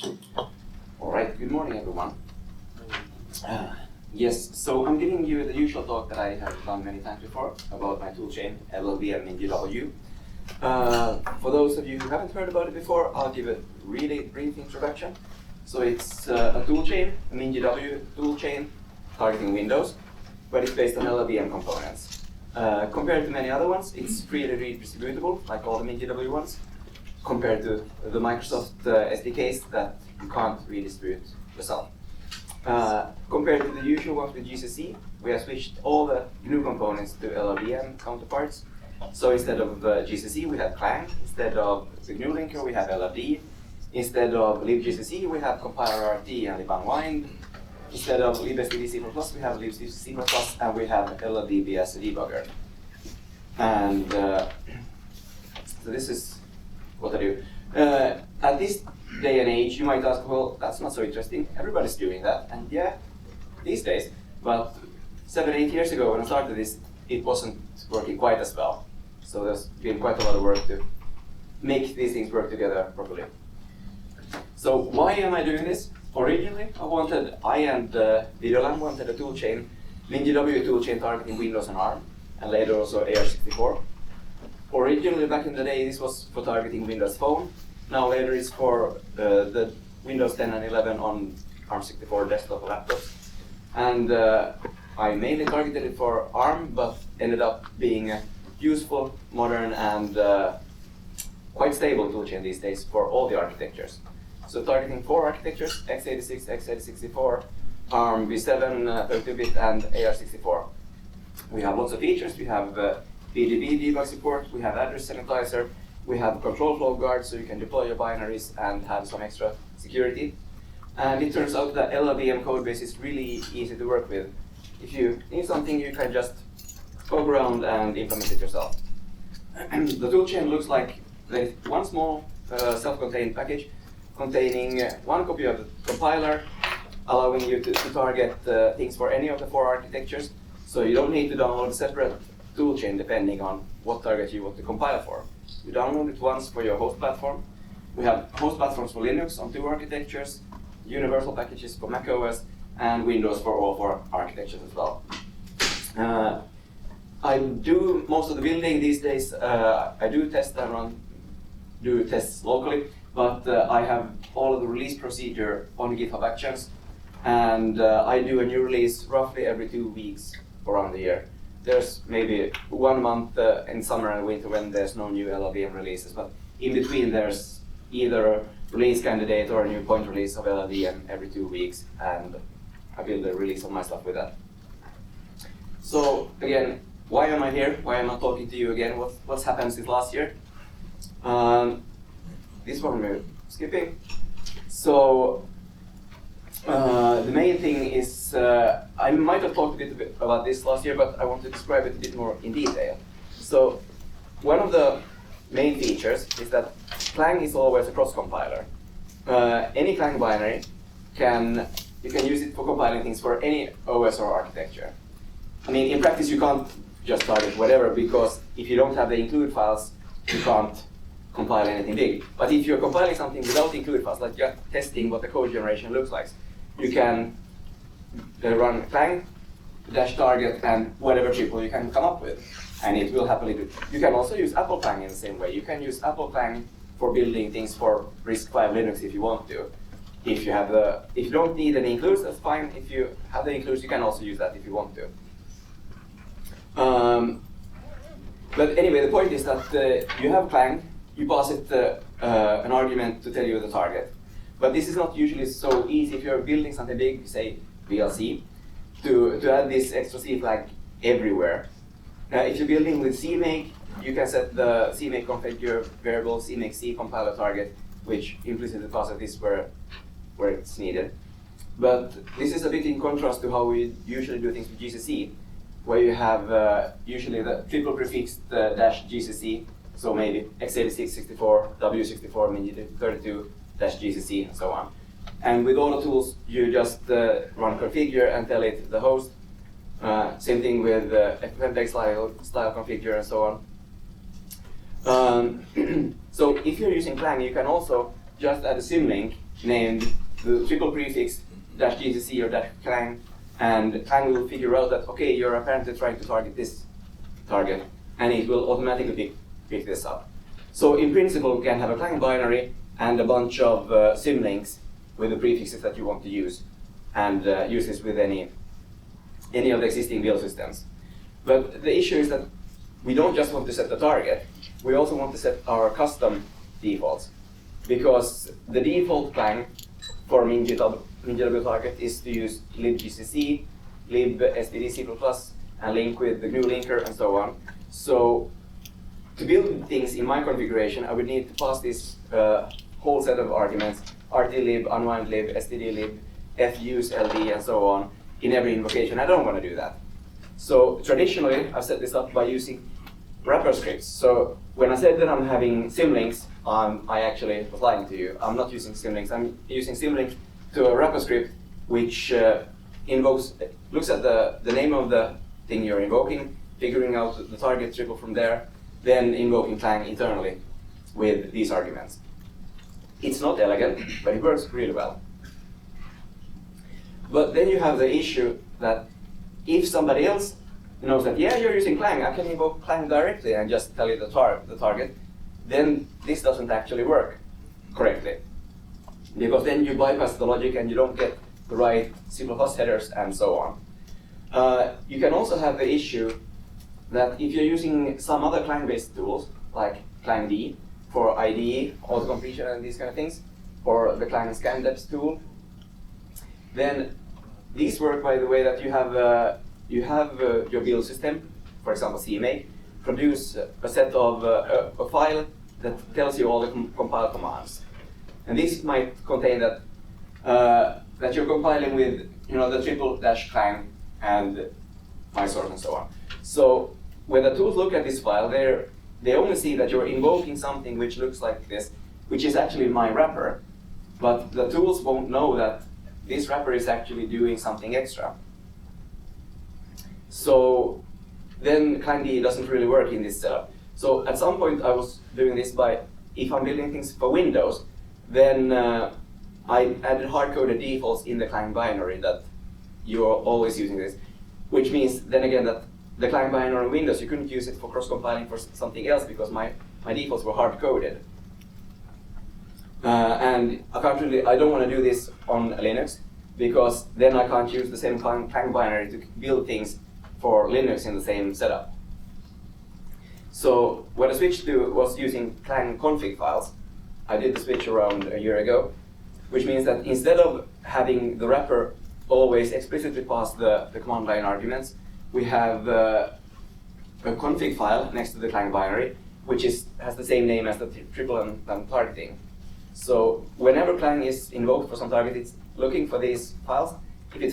All right, good morning everyone. Yes, so I'm giving you the usual talk that I have done many times before about my toolchain, LLVM MinGW. For those of you who haven't heard about it before, I'll give a really brief introduction. So it's a toolchain, a MinGW toolchain targeting Windows, but it's based on LLVM components. Compared to many other ones, it's freely redistributable, like all the MinGW ones, compared to the Microsoft SDKs that you can't redistribute yourself. Compared to the usual ones with GCC, we have switched all the GNU components to LLVM counterparts. So instead of GCC, we have Clang. Instead of the GNU linker, we have LLD. Instead of libgcc, we have compiler RT and libunwind. Instead of libstd C++, we have libc C++, and we have LLDB as a debugger. And so this is what I do. At this day and age, you might ask, well, that's not so interesting. Everybody's doing that. And yeah, these days. But 7-8 years ago when I started this, it wasn't working quite as well. So there's been quite a lot of work to make these things work together properly. So why am I doing this? Originally, I and VDD wanted a toolchain, MinGW toolchain targeting Windows and ARM, and later also AR64. Originally, back in the day, this was for targeting Windows Phone. Now later it's for the Windows 10 and 11 on ARM64 desktop laptops. And I mainly targeted it for ARM, but ended up being a useful, modern, and quite stable toolchain these days for all the architectures. So targeting 4 architectures, x86, x86-64, ARM v7, 32-bit, and AR64. We have lots of features. We have VDD debug support, we have address sanitizer, we have control flow guard so you can deploy your binaries and have some extra security. And it turns out that LLVM codebase is really easy to work with. If you need something, you can just poke around and implement it yourself. The toolchain looks like there's one small self-contained package containing one copy of the compiler, allowing you to target things for any of the 4 architectures. So you don't need to download a separate toolchain depending on what target you want to compile for. You download it once for your host platform. We have host platforms for Linux on 2 architectures, universal packages for macOS, and Windows for all 4 architectures as well. I do most of the building these days. I do test and do tests locally, but I have all of the release procedure on GitHub Actions, and I do a new release roughly every 2 weeks around the year. There's maybe 1 month in summer and winter when there's no new LLVM releases, but in between there's either a release candidate or a new point release of LLVM every 2 weeks, and I build a release of my stuff with that. So again, why am I here? Why am I talking to you again? What's happened since last year? This one we're skipping. So the main thing is, I might have talked a bit about this last year, but I want to describe it a bit more in detail. So one of the main features is that Clang is always a cross-compiler. Any Clang binary, you can use it for compiling things for any OS or architecture. I mean, in practice, you can't just target whatever, because if you don't have the include files, you can't compile anything big. But if you're compiling something without include files, like just testing what the code generation looks like, you can run Clang -target and whatever triple you can come up with, and it will happily do. You can also use Apple Clang in the same way. You can use Apple Clang for building things for RISC-V Linux if you want to. If you don't need any includes, that's fine. If you have the includes, you can also use that if you want to. But anyway, the point is that you have Clang, you pass it an argument to tell you the target. But this is not usually so easy if you're building something big, say VLC, to add this extra C flag everywhere. If you're building with CMake, you can set the CMake configure variable CMake C compiler target, which implicitly passes this where it's needed. But this is a bit in contrast to how we usually do things with GCC, where you have usually the triple prefixed -GCC, so maybe x86, 64, W64, MinGW32, -GCC, and so on. And with all the tools, you just run configure and tell it the host. Same thing with FFmpeg style configure and so on. So if you're using Clang, you can also just add a symlink named the triple prefix -gcc or -clang, and Clang will figure out that, okay, you're apparently trying to target this target, and it will automatically pick this up. So in principle, we can have a Clang binary and a bunch of symlinks with the prefixes that you want to use, and use this with any of the existing build systems. But the issue is that we don't just want to set the target, we also want to set our custom defaults. Because the default Clang for MinGW target is to use libgcc, libstdc++, and link with the GNU linker and so on. So to build things in my configuration, I would need to pass this whole set of arguments, rtlib, unwindlib, stdlib, fuseLD, and so on, in every invocation. I don't want to do that. So traditionally, I've set this up by using wrapper scripts. So when I said that I'm having symlinks, I actually was lying to you. I'm not using symlinks. I'm using symlinks to a wrapper script which looks at the name of the thing you're invoking, figuring out the target triple from there, then invoking Clang internally with these arguments. It's not elegant, but it works really well. But then you have the issue that if somebody else knows that, yeah, you're using Clang, I can invoke Clang directly and just tell you the target, then this doesn't actually work correctly. Because then you bypass the logic and you don't get the right C++ headers and so on. You can also have the issue that if you're using some other Clang-based tools, like ClangD for IDE, auto-completion and these kind of things, or the Clang ScanDepth tool, then these work by the way that you have your build system, for example CMake, produce a set of a file that tells you all the compile commands. And this might contain that that you're compiling with the triple -clang and my source and so on. So when the tools look at this file, they only see that you're invoking something which looks like this, which is actually my wrapper, but the tools won't know that this wrapper is actually doing something extra. So then ClangD doesn't really work in this setup. So at some point I was doing this by, if I'm building things for Windows, then I added hard-coded defaults in the Clang binary that you're always using this, which means then again that the Clang binary on Windows, you couldn't use it for cross-compiling for something else because my defaults were hard-coded. And currently I don't want to do this on Linux because then I can't use the same Clang binary to build things for Linux in the same setup. So what I switched to was using Clang config files. I did the switch around a year ago, which means that instead of having the wrapper always explicitly pass the command line arguments, we have a config file next to the Clang binary, which has the same name as the triple and targeting. So whenever Clang is invoked for some target, it's looking for these files. If it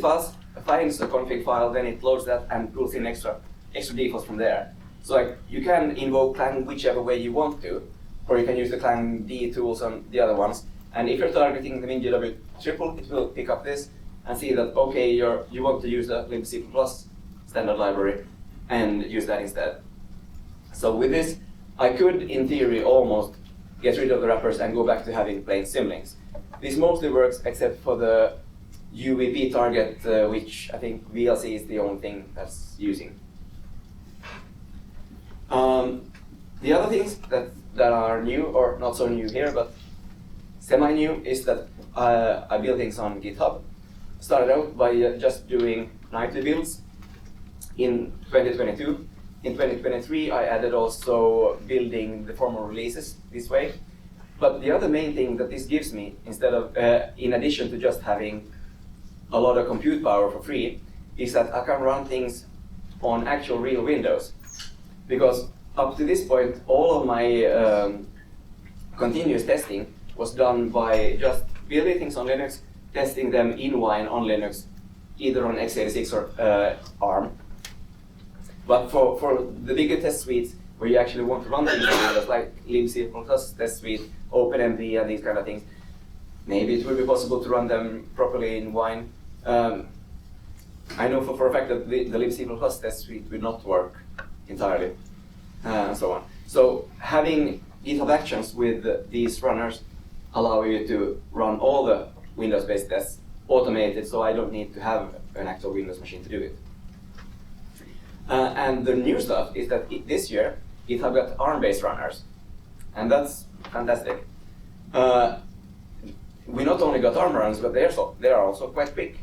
finds a config file, then it loads that and pulls in extra defaults from there. So you can invoke Clang whichever way you want to, or you can use the ClangD tools on the other ones. And if you're targeting the MinGW triple, it will pick up this and see that, okay, you want to use the libc++ standard library and use that instead. So with this, I could, in theory, almost get rid of the wrappers and go back to having plain symlinks. This mostly works except for the UVP target, which I think VLC is the only thing that's using. The other things that are new, or not so new here, but semi-new, is that I build things on GitHub. Started out by just doing nightly builds in 2022. In 2023, I added also building the formal releases this way. But the other main thing that this gives me, instead of, in addition to just having a lot of compute power for free, is that I can run things on actual real Windows. Because up to this point, all of my continuous testing was done by just building things on Linux, testing them in Wine on Linux, either on x86 or ARM. But for the bigger test suites, where you actually want to run things on Windows, like libc++ test suite, OpenMP, and these kind of things, maybe it will be possible to run them properly in Wine. I know for a fact that the libc++ test suite will not work entirely, and so on. So having GitHub Actions with these runners allow you to run all the Windows-based tests automated, so I don't need to have an actual Windows machine to do it. And the new stuff is that this year GitHub got ARM-based runners, and that's fantastic. We not only got ARM runners, but they are also quite quick.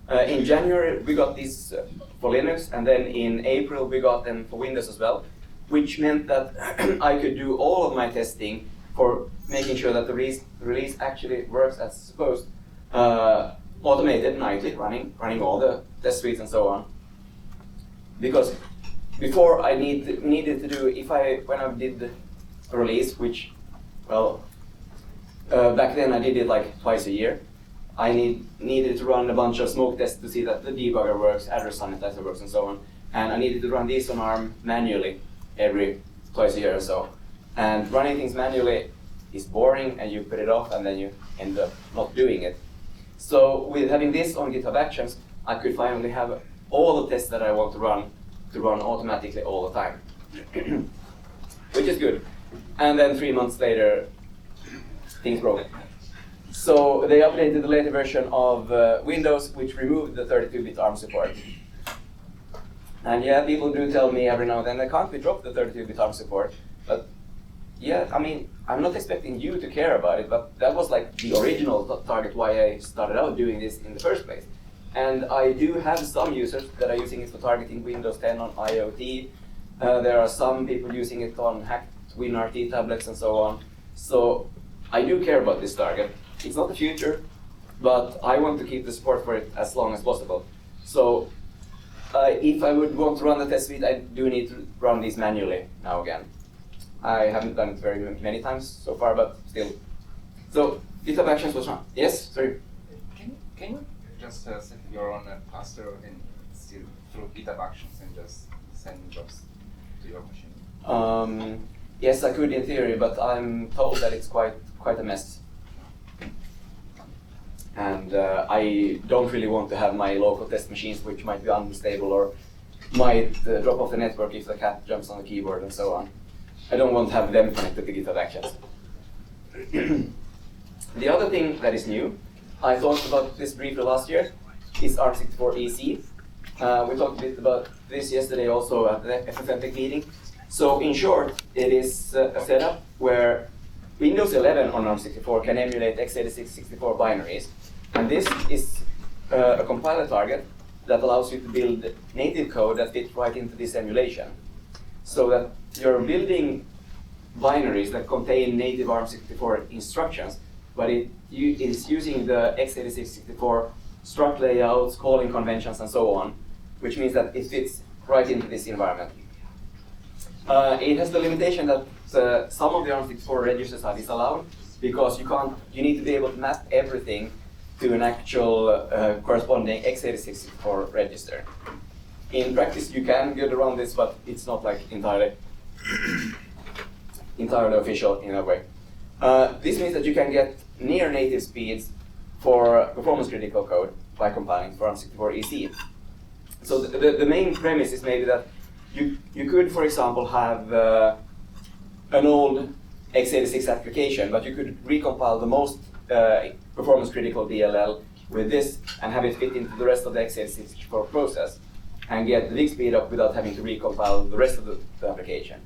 In January we got these for Linux, and then in April we got them for Windows as well, which meant that I could do all of my testing for making sure that the release actually works as supposed, automated nightly, running all the test suites and so on. Because before I needed to do, when I did the release, which, well, back then I did it like twice a year, I needed to run a bunch of smoke tests to see that the debugger works, address sanitizer works, and so on. And I needed to run these on ARM manually twice a year or so. And running things manually is boring, and you put it off, and then you end up not doing it. So with having this on GitHub Actions, I could finally have all the tests that I want to run automatically all the time, which is good. And then 3 months later, things broke. So they updated the later version of Windows, which removed the 32-bit ARM support. And yeah, people do tell me every now and then, can't we drop the 32-bit ARM support? But yeah, I mean, I'm not expecting you to care about it, but that was like the original target why I started out doing this in the first place. And I do have some users that are using it for targeting Windows 10 on IoT. There are some people using it on hacked WinRT tablets and so on. So I do care about this target. It's not the future, but I want to keep the support for it as long as possible. So if I would want to run the test suite, I do need to run these manually now again. I haven't done it very many times so far, but still. So GitHub Actions was run. Yes, sorry. Can you just set your own cluster and still through GitHub Actions and just send jobs to your machine? Yes, I could in theory, but I'm told that it's quite a mess. And I don't really want to have my local test machines, which might be unstable or might drop off the network if the cat jumps on the keyboard and so on. I don't want to have them connected to GitHub Actions. The other thing that is new, I talked about this briefly last year, is ARM64EC. We talked a bit about this yesterday also at the FFmpeg meeting. So in short, it is a setup where Windows 11 on ARM64 can emulate x86-64 binaries. And this is a compiler target that allows you to build native code that fits right into this emulation. So that you're building binaries that contain native ARM64 instructions, but it is using the x86-64 struct layouts, calling conventions, and so on, which means that it fits right into this environment. It has the limitation that some of the ARM64 registers are disallowed because you need to be able to map everything to an actual corresponding x86-64 register. In practice, you can get around this, but it's not like entirely official in a way. This means that you can get near native speeds for performance critical code by compiling for ARM64EC. So the main premise is maybe that you could, for example, have an old x86 application, but you could recompile the most performance critical DLL with this and have it fit into the rest of the x86 process and get the big speed up without having to recompile the rest of the application.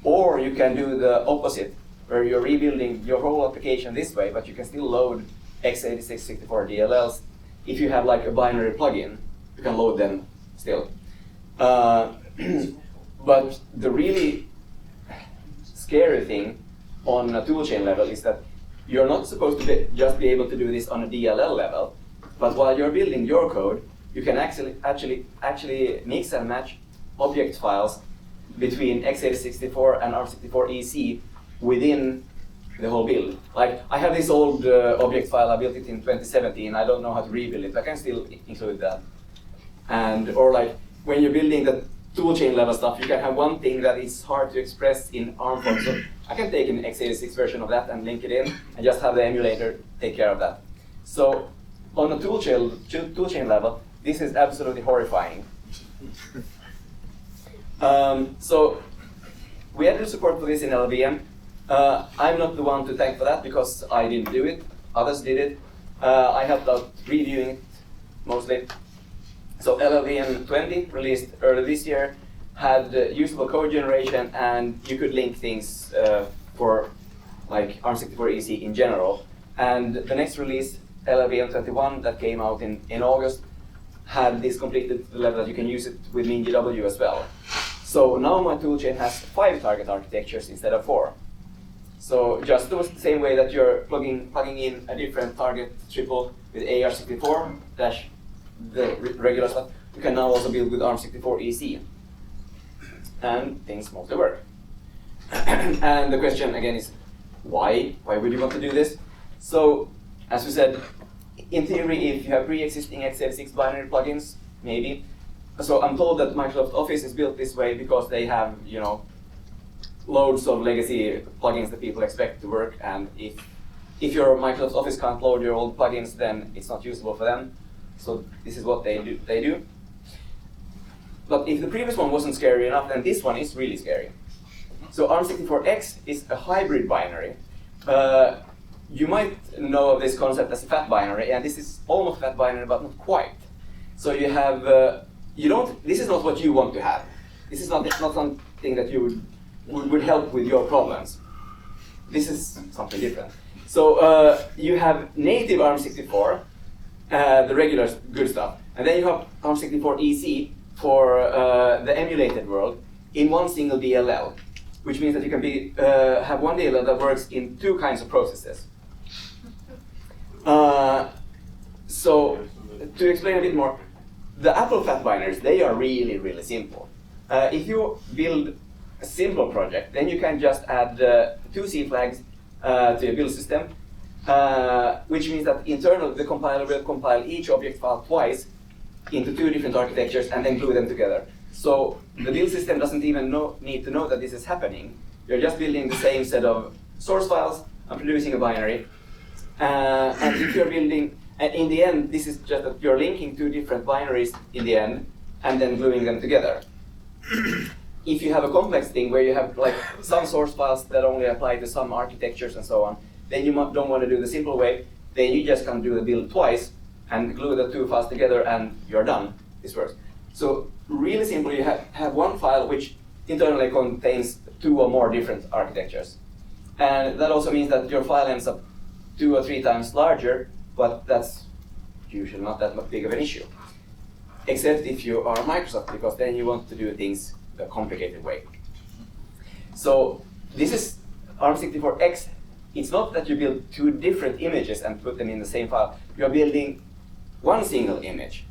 Or you can do the opposite, where you're rebuilding your whole application this way, but you can still load x86-64 DLLs. If you have like a binary plugin, you can load them still. But the really scary thing on a toolchain level is that you're not supposed to just be able to do this on a DLL level, but while you're building your code, you can actually mix and match object files between x86-64 and ARM64EC within the whole build. Like, I have this old object file, I built it in 2017, I don't know how to rebuild it, I can still include that. Or like, when you're building the toolchain level stuff, you can have one thing that is hard to express in ARM form. So I can take an x86 version of that and link it in, and just have the emulator take care of that. So on a toolchain level, this is absolutely horrifying. So we added support for this in LLVM. I'm not the one to thank for that because I didn't do it. Others did it. I helped out reviewing it mostly. So LLVM 20, released early this year, had usable code generation, and you could link things for like ARM64EC in general. And the next release, LLVM 21, that came out in August, had this completed to the level that you can use it with MinGW as well. So now my toolchain has 5 target architectures instead of 4. So just the same way that you're plugging in a different target triple with AR64 dash the regular stuff, you can now also build with ARM64EC. And things mostly work. And the question again is, why? Why would you want to do this? So, as we said, in theory, if you have pre-existing x86 binary plugins, maybe. So I'm told that Microsoft Office is built this way because they have, you know, loads of legacy plugins that people expect to work, and if your Microsoft Office can't load your old plugins, then it's not usable for them. So this is what they do. But if the previous one wasn't scary enough, then this one is really scary. So ARM64X is a hybrid binary. You might know of this concept as a fat binary, and this is almost fat binary, but not quite. So you have, this is not what you want to have. This is not something that you would help with your problems. This is something different. So you have native ARM64, the regular good stuff, and then you have ARM64EC for the emulated world in one single DLL, which means that you can have one DLL that works in 2 kinds of processes. So to explain a bit more, the Apple fat binaries, they are really, really simple. If you build a simple project, then you can just add 2 C flags to your build system, which means that internally the compiler will compile each object file twice into 2 different architectures and then glue them together. So the build system doesn't even need to know that this is happening. You're just building the same set of source files and producing a binary. And if you're building, and in the end, this is just that you're linking 2 different binaries in the end and then gluing them together. If you have a complex thing where you have like some source files that only apply to some architectures and so on, then you don't want to do the simple way. Then you just can do the build twice and glue the 2 files together and you're done. This works. So really simple, you have one file which internally contains 2 or more different architectures. And that also means that your file ends up 2 or 3 times larger, but that's usually not that big of an issue. Except if you are Microsoft, because then you want to do things a complicated way. So this is ARM64X. It's not that you build 2 different images and put them in the same file. You're building one single image.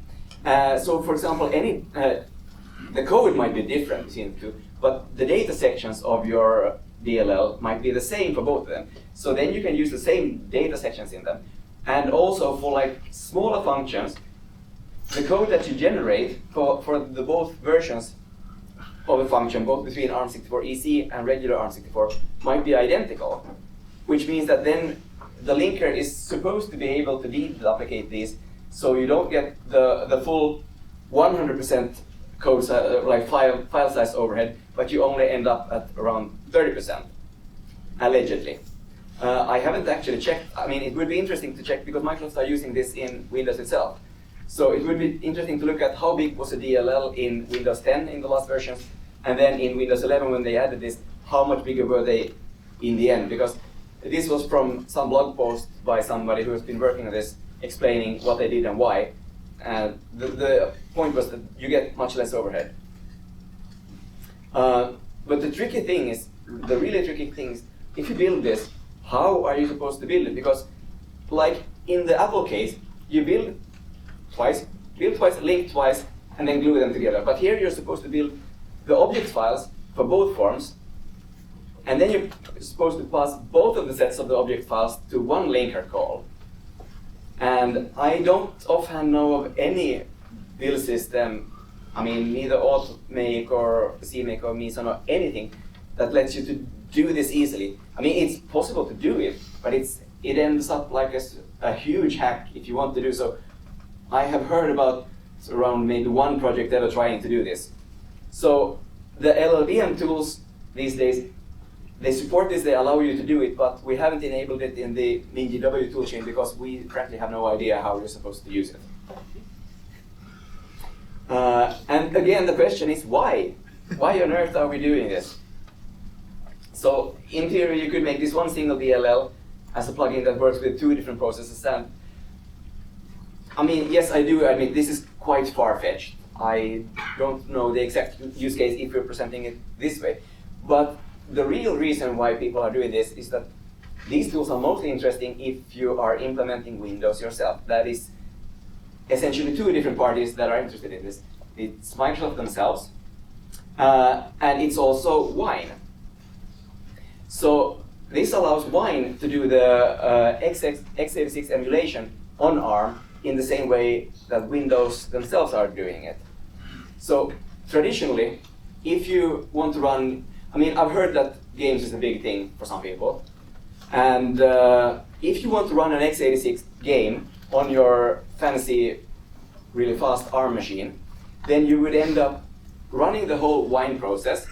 So for example, the code might be different between the 2, but the data sections of your DLL might be the same for both of them. So then you can use the same data sections in them. And also for like smaller functions, the code that you generate for the both versions of a function, both between ARM64EC and regular ARM64, might be identical, which means that then the linker is supposed to be able to deduplicate these, so you don't get the full 100% code like file size overhead, but you only end up at around 30%, allegedly. I haven't actually checked. I mean, it would be interesting to check because Microsoft are using this in Windows itself. So it would be interesting to look at how big was the DLL in Windows 10 in the last versions, and then in Windows 11 when they added this, how much bigger were they in the end? Because this was from some blog post by somebody who has been working on this, explaining what they did and why. And the point was that you get much less overhead. But the really tricky thing is, if you build this, how are you supposed to build it? Because like in the Apple case, you build twice, link twice, and then glue them together. But here you're supposed to build the object files for both forms, and then you're supposed to pass both of the sets of the object files to one linker call. And I don't offhand know of any build system, I mean, neither AutoMake or CMake or Meson or anything that lets you to do this easily. I mean, it's possible to do it, but it ends up like a huge hack if you want to do so. I have heard about around maybe 1 project ever trying to do this. So the LLVM tools these days, they support this, they allow you to do it, but we haven't enabled it in the MinGW toolchain because we frankly have no idea how you're supposed to use it. And again, the question is why? Why on earth are we doing this? So in theory, you could make this one single DLL as a plugin that works with two different processes. And I mean, yes, I do admit this is quite far-fetched. I don't know the exact use case if we're presenting it this way. But the real reason why people are doing this is that these tools are mostly interesting if you are implementing Windows yourself. That is essentially two different parties that are interested in this. It's Microsoft themselves, and it's also Wine. So this allows Wine to do the x86 emulation on ARM in the same way that Windows themselves are doing it. So traditionally, if you want to run, I mean, I've heard that games is a big thing for some people. And if you want to run an x86 game on your fancy, really fast ARM machine, then you would end up running the whole Wine process,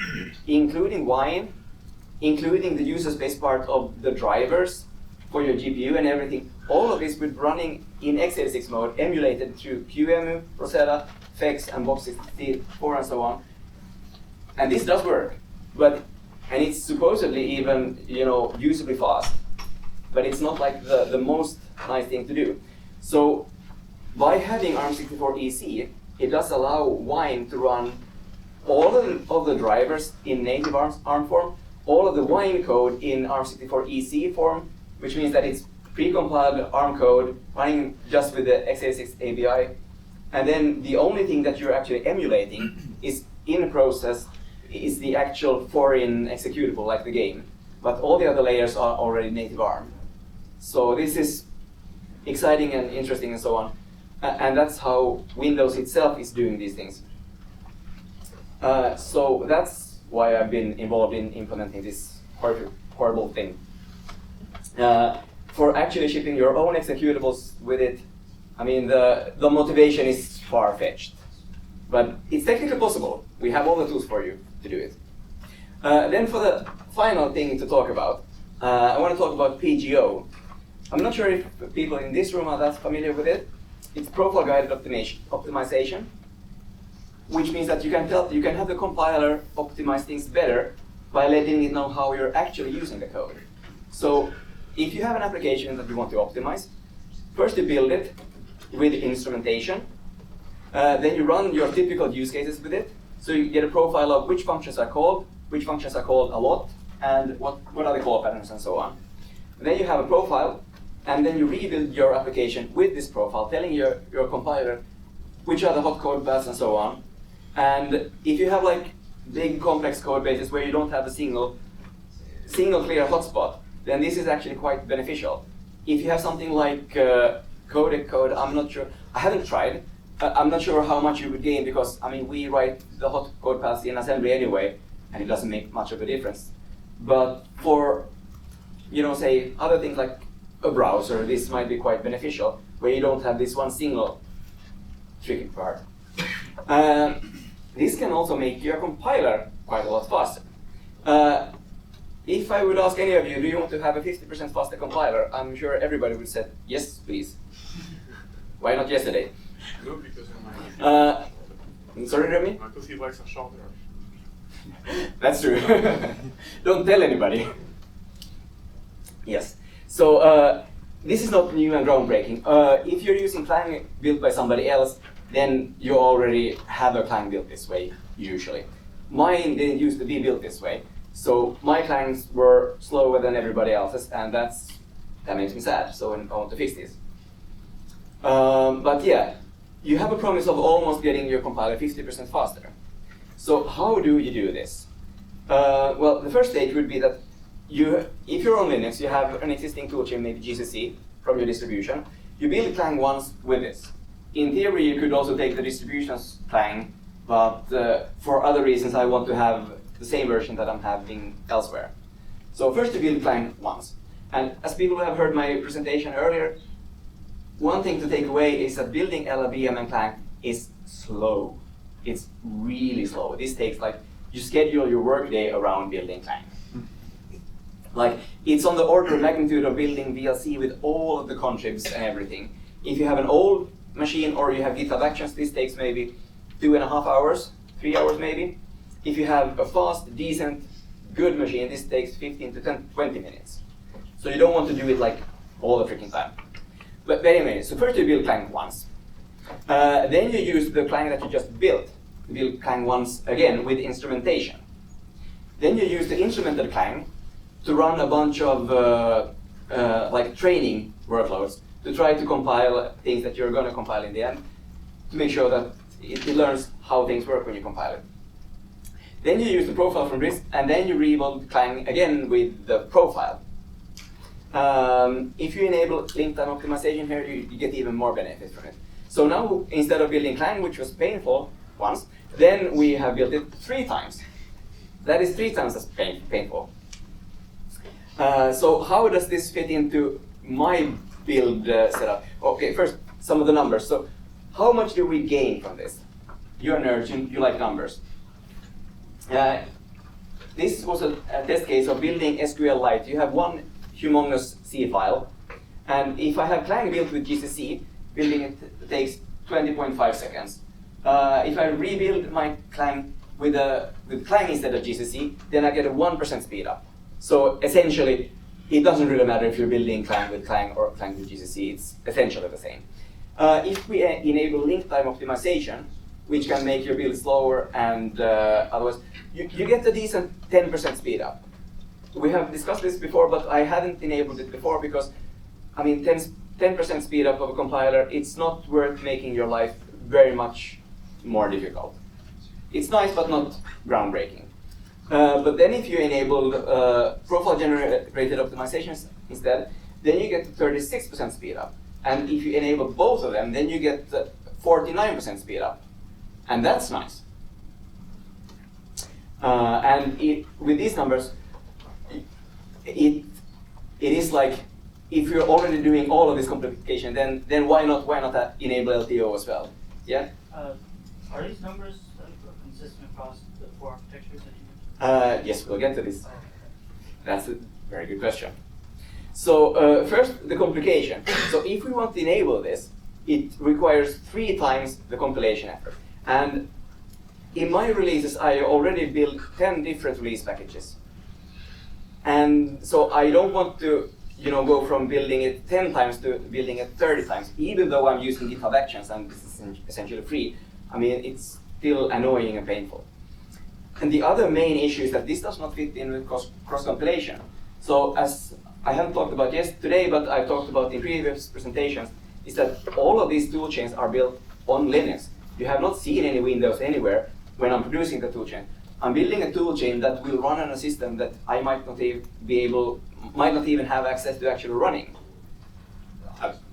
including Wine, including the user space part of the drivers for your GPU and everything. All of this would running in x86 mode, emulated through QEMU, Rosetta, FEX, and Box64, and so on. And this does work, and it's supposedly even, usably fast. But it's not like the most nice thing to do. So by having ARM64EC, it does allow Wine to run all of the drivers in native ARM form, all of the Wine code in ARM64EC form, which means that it's pre-compiled ARM code running just with the x86 ABI. And then the only thing that you're actually emulating is in process is the actual foreign executable, like the game. But all the other layers are already native ARM. So this is exciting and interesting and so on. And that's how Windows itself is doing these things. So that's why I've been involved in implementing this horrible thing. For actually shipping your own executables with it, I mean, the motivation is far-fetched. But it's technically possible. We have all the tools for you to do it. Then for the final thing to talk about, I want to talk about PGO. I'm not sure if people in this room are that familiar with it. It's profile-guided optimization, which means that you can have the compiler optimize things better by letting it know how you're actually using the code. So if you have an application that you want to optimize, first you build it with instrumentation, then you run your typical use cases with it, so you get a profile of which functions are called a lot, and what are the call patterns and so on. And then you have a profile, and then you rebuild your application with this profile, telling your compiler which are the hot code paths and so on. And if you have like big complex code bases where you don't have a single clear hotspot, then this is actually quite beneficial. If you have something like codec code, I'm not sure, I haven't tried. I'm not sure how much you would gain because, I mean, we write the hot code paths in assembly anyway, and it doesn't make much of a difference. But for, say, other things like a browser, this might be quite beneficial, where you don't have this one single tricky part. This can also make your compiler quite a lot faster. If I would ask any of you, do you want to have a 50% faster compiler? I'm sure everybody would say, yes, please. Why not yesterday? No, because of my sorry, Remy? because he likes a shoulder. That's true. Don't tell anybody. Yes. So this is not new and groundbreaking. If you're using Clang built by somebody else, then you already have a Clang built this way, usually. Mine didn't used to be built this way, so my Clangs were slower than everybody else's, and that makes me sad, so I want to fix this. But yeah, you have a promise of almost getting your compiler 50% faster. So how do you do this? Well, the first stage would be that if you're on Linux, you have an existing toolchain, maybe GCC, from your distribution. You build Clang once with this. In theory, you could also take the distribution's Clang, but for other reasons, I want to have the same version that I'm having elsewhere. So first you build Clang once. And as people have heard my presentation earlier, one thing to take away is that building LLVM and Clang is slow. It's really slow. This takes you schedule your workday around building Clang. Like, it's on the order of magnitude of building VLC with all of the contribs and everything. If you have an old machine or you have GitHub Actions, this takes maybe 2.5 hours, 3 hours maybe. If you have a fast, decent, good machine, this takes 15 to 20 minutes. So you don't want to do it like all the freaking time. But anyway, so first you build Clang once. Then you use the Clang that you just built to build Clang once again with instrumentation. Then you use the instrumented Clang to run a bunch of like training workloads to try to compile things that you're going to compile in the end to make sure that it learns how things work when you compile it. Then you use the profile from this, and then you rebuild Clang again with the profile. If you enable link time optimization here, you get even more benefit from it. So now, instead of building Clang, which was painful once, then we have built it 3 times. That is 3 times as painful. So how does this fit into my build setup? Okay, first, some of the numbers. So how much do we gain from this? You're nerds, you like numbers. This was a test case of building SQLite. You have one humongous C file, and if I have Clang built with GCC, building it takes 20.5 seconds. If I rebuild my Clang with Clang instead of GCC, then I get a 1% speed up. So essentially, it doesn't really matter if you're building Clang with Clang or Clang with GCC, it's essentially the same. If we enable link time optimization, which can make your build slower and otherwise, you get a decent 10% speed up. We have discussed this before, but I hadn't enabled it before because, I mean, 10% speed up of a compiler, it's not worth making your life very much more difficult. It's nice, but not groundbreaking. But then if you enable profile generated optimizations instead, then you get 36% speed up. And if you enable both of them, then you get 49% speed up. And that's nice. And with these numbers, it is like, if you're already doing all of this complication, then why not enable LTO as well? Yeah? Are these numbers consistent across the 4 architectures that you yes, we'll get to this. That's a very good question. So first, the complication. So if we want to enable this, it requires 3 times the compilation effort. And in my releases, I already built 10 different release packages. And so I don't want to go from building it 10 times to building it 30 times, even though I'm using GitHub Actions and this is essentially free. I mean, it's still annoying and painful. And the other main issue is that this does not fit in with cross-compilation. So as I haven't talked about today, but I've talked about in previous presentations, is that all of these toolchains are built on Linux. You have not seen any Windows anywhere when I'm producing the toolchain. I'm building a toolchain that will run on a system that I might not even have access to actually running.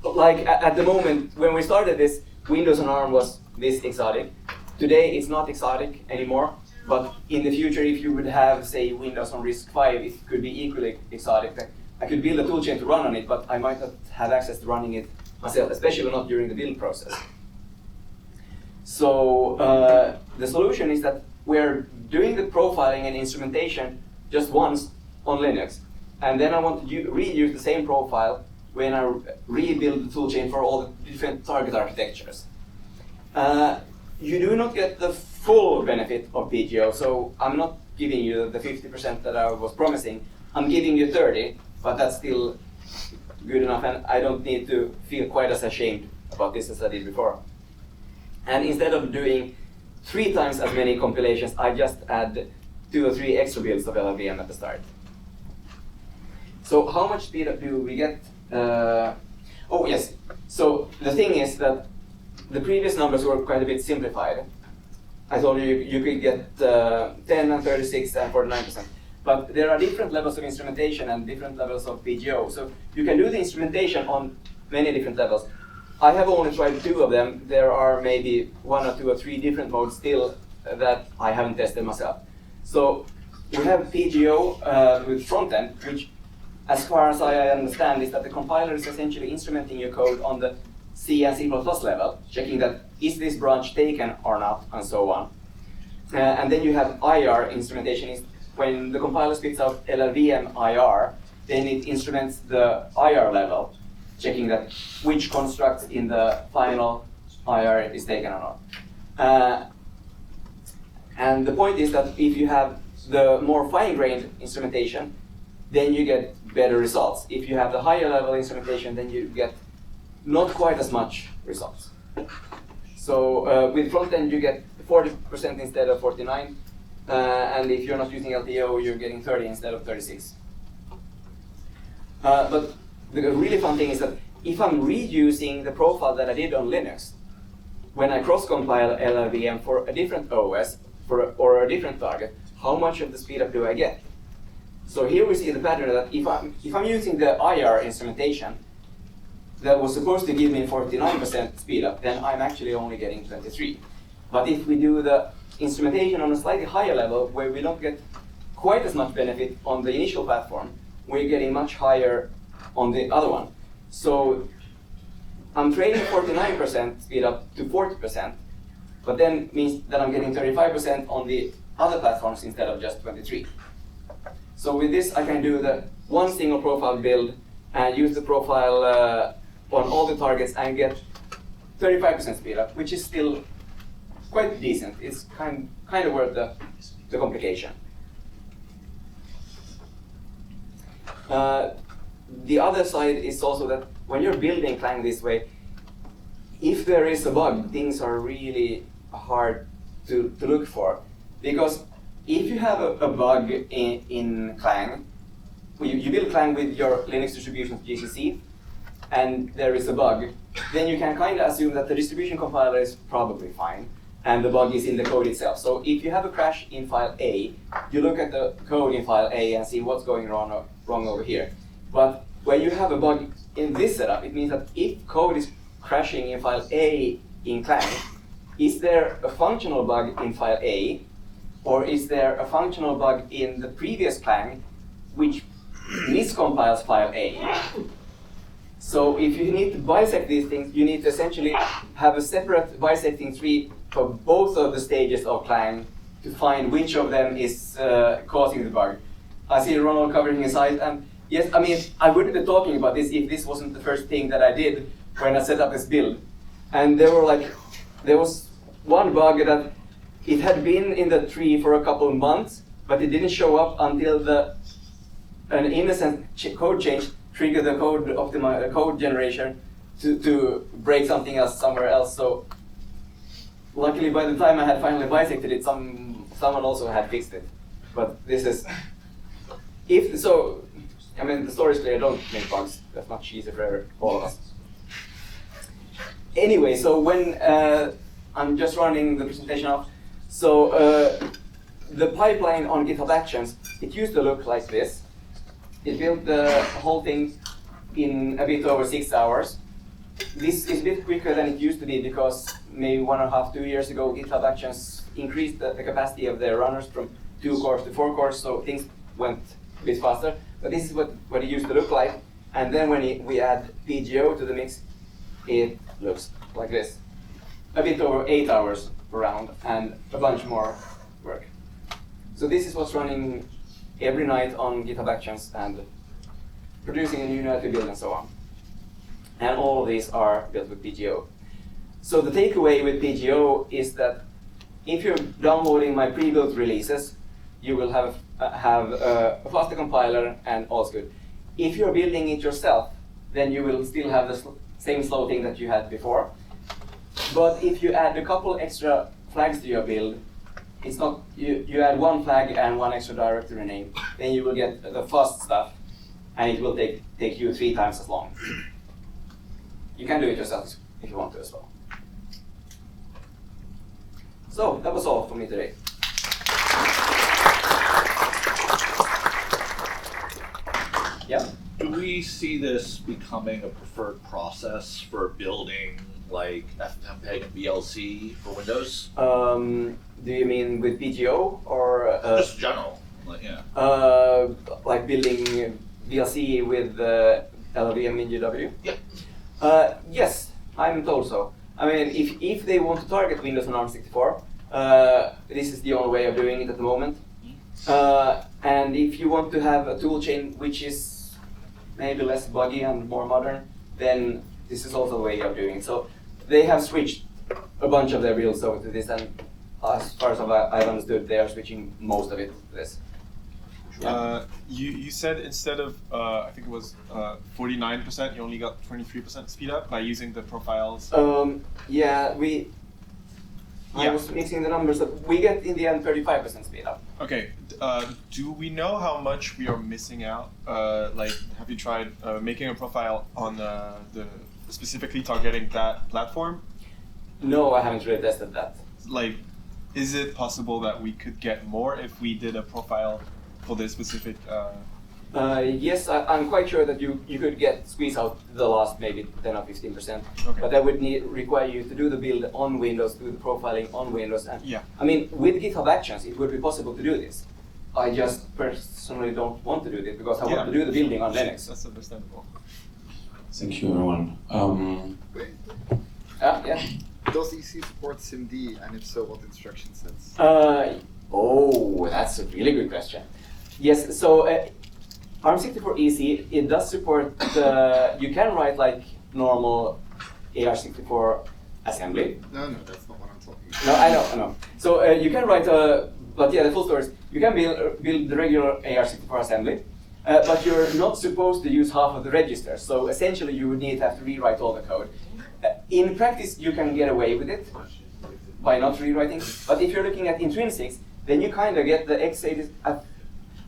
Like at the moment, when we started this, Windows on ARM was this exotic. Today, it's not exotic anymore, but in the future, if you would have, say, Windows on RISC-V, it could be equally exotic. I could build a toolchain to run on it, but I might not have access to running it myself, especially not during the build process. So the solution is that we're doing the profiling and instrumentation just once on Linux. And then I want to reuse the same profile when I rebuild the toolchain for all the different target architectures. You do not get the full benefit of PGO, so I'm not giving you the 50% that I was promising. I'm giving you 30, but that's still good enough, and I don't need to feel quite as ashamed about this as I did before. And instead of doing 3 times as many compilations, I just add 2 or 3 extra builds of LLVM at the start. So how much speed up do we get? Oh yes, so the thing is that the previous numbers were quite a bit simplified. I told you you could get 10 and 36 and 49%. But there are different levels of instrumentation and different levels of PGO. So you can do the instrumentation on many different levels. I have only tried 2 of them. There are maybe 1 or 2 or 3 different modes still that I haven't tested myself. So we have PGO with frontend, which as far as I understand is that the compiler is essentially instrumenting your code on the C and C++ level, checking that is this branch taken or not, and so on. And then you have IR instrumentation, when the compiler spits out LLVM IR, then it instruments the IR level, checking that which constructs in the final IR is taken or not. And the point is that if you have the more fine-grained instrumentation, then you get better results. If you have the higher level instrumentation, then you get not quite as much results. So with front-end, you get 40% instead of 49. And if you're not using LTO, you're getting 30 instead of 36. But the really fun thing is that if I'm reusing the profile that I did on Linux, when I cross-compile LLVM for a different OS or a different target, how much of the speedup do I get? So here we see the pattern that if I'm using the IR instrumentation that was supposed to give me 49% speedup, then I'm actually only getting 23. But if we do the instrumentation on a slightly higher level, where we don't get quite as much benefit on the initial platform, we're getting much higher on the other one. So I'm trading 49% speed up to 40%, but then means that I'm getting 35% on the other platforms instead of just 23. So with this, I can do the one single profile build and use the profile on all the targets and get 35% speed up, which is still quite decent. It's kind of worth the complication. The other side is also that when you're building Clang this way, if there is a bug, things are really hard to look for. Because if you have a bug in Clang, you build Clang with your Linux distribution GCC, and there is a bug, then you can kind of assume that the distribution compiler is probably fine, and the bug is in the code itself. So if you have a crash in file A, you look at the code in file A and see what's going wrong over here. But when you have a bug in this setup, it means that if code is crashing in file A in Clang, is there a functional bug in file A, or is there a functional bug in the previous Clang which miscompiles file A? So if you need to bisect these things, you need to essentially have a separate bisecting tree for both of the stages of Clang to find which of them is causing the bug. I see Ronald covering his eyes, and yes, I mean, I wouldn't be talking about this if this wasn't the first thing that I did when I set up this build. And there was one bug that it had been in the tree for a couple of months, but it didn't show up until an innocent code change triggered the code generation to break something else somewhere else. So luckily, by the time I had finally bisected it, someone also had fixed it. But this is I mean, the story is clear. Don't make bugs. That's much easier for all of us. Anyway, so when I'm just running the presentation off, so the pipeline on GitHub Actions, it used to look like this. It built the whole thing in a bit over 6 hours. This is a bit quicker than it used to be because maybe 1.5 to 2 years ago, GitHub Actions increased the capacity of their runners from 2 cores to 4 cores, so things went a bit faster. But this is what it used to look like. And then when we add PGO to the mix, it looks like this. A bit over 8 hours per round and a bunch more work. So this is what's running every night on GitHub Actions and producing a new Unity build and so on. And all of these are built with PGO. So the takeaway with PGO is that if you're downloading my pre-built releases, you will have a faster compiler and all's good. If you're building it yourself, then you will still have the same slow thing that you had before. But if you add a couple extra flags to your build, it's not you add one flag and one extra directory name, then you will get the fast stuff, and it will take you 3 times as long. You can do it yourself if you want to as well. So that was all for me today. Yeah. Do we see this becoming a preferred process for building like FFmpeg and VLC for Windows? Do you mean with PGO or just general? Like, yeah. Like building VLC with LLVM MinGW? Yeah. Yes, I'm told so. I mean, if they want to target Windows on ARM64, this is the only way of doing it at the moment. And if you want to have a toolchain which is maybe less buggy and more modern, then this is also a way of doing it. So they have switched a bunch of their builds over to this, and as far as I've understood, they are switching most of it to this. You said instead of I think it was 49%, you only got 23% speed up by using the profiles. Yeah, I was mixing the numbers. We get in the end 35% speed up. Okay. Do we know how much we are missing out? Like, have you tried making a profile on the specifically targeting that platform? No, I haven't really tested that. Like, is it possible that we could get more if we did a profile for this specific? Yes, I'm quite sure that you could squeeze out the last maybe 10 or 15%. Okay. But that would require you to do the build on Windows, do the profiling on Windows. And Yeah. I mean, with GitHub Actions, it would be possible to do this. I just personally don't want to do this because I want to do the building on Linux. That's understandable. Thank you, everyone. Yeah. Does EC support SIMD, and if so, what instruction sets? Oh, that's a really good question. Yes, so ARM64EC, it does support, you can write like normal AR64 assembly. No, that's not what I'm talking about. No, I know. So you can write but yeah, the full story is, you can build the regular AR64 assembly, but you're not supposed to use half of the registers. So essentially you would need to have to rewrite all the code. In practice, you can get away with it by not rewriting, but if you're looking at intrinsics, then you kind of get the x86.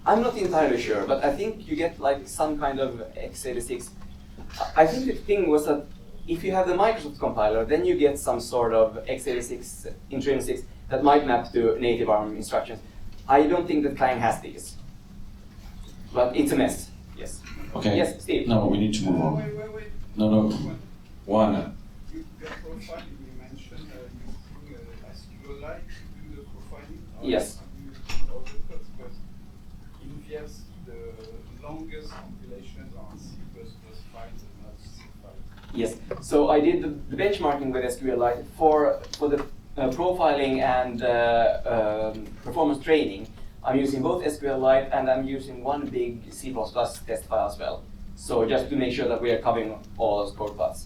I'm not entirely sure, but I think you get like some kind of x86. I think the thing was that if you have the Microsoft compiler, then you get some sort of x86 intrinsics that might map to native ARM instructions. I don't think that Clang has these, but it's a mess. Yes. Okay. Yes, Steve. No, we need to move on. Wait. No. One. Your profile, you mentioned using SQLite to do the profiling. Yes. You using other codes, because in VLC, the longest compilations are on C++ files and not C files. Yes. So I did the benchmarking with SQLite for the profiling and performance training. I'm using both SQLite and I'm using one big C++ test file as well. So just to make sure that we are covering all those code paths.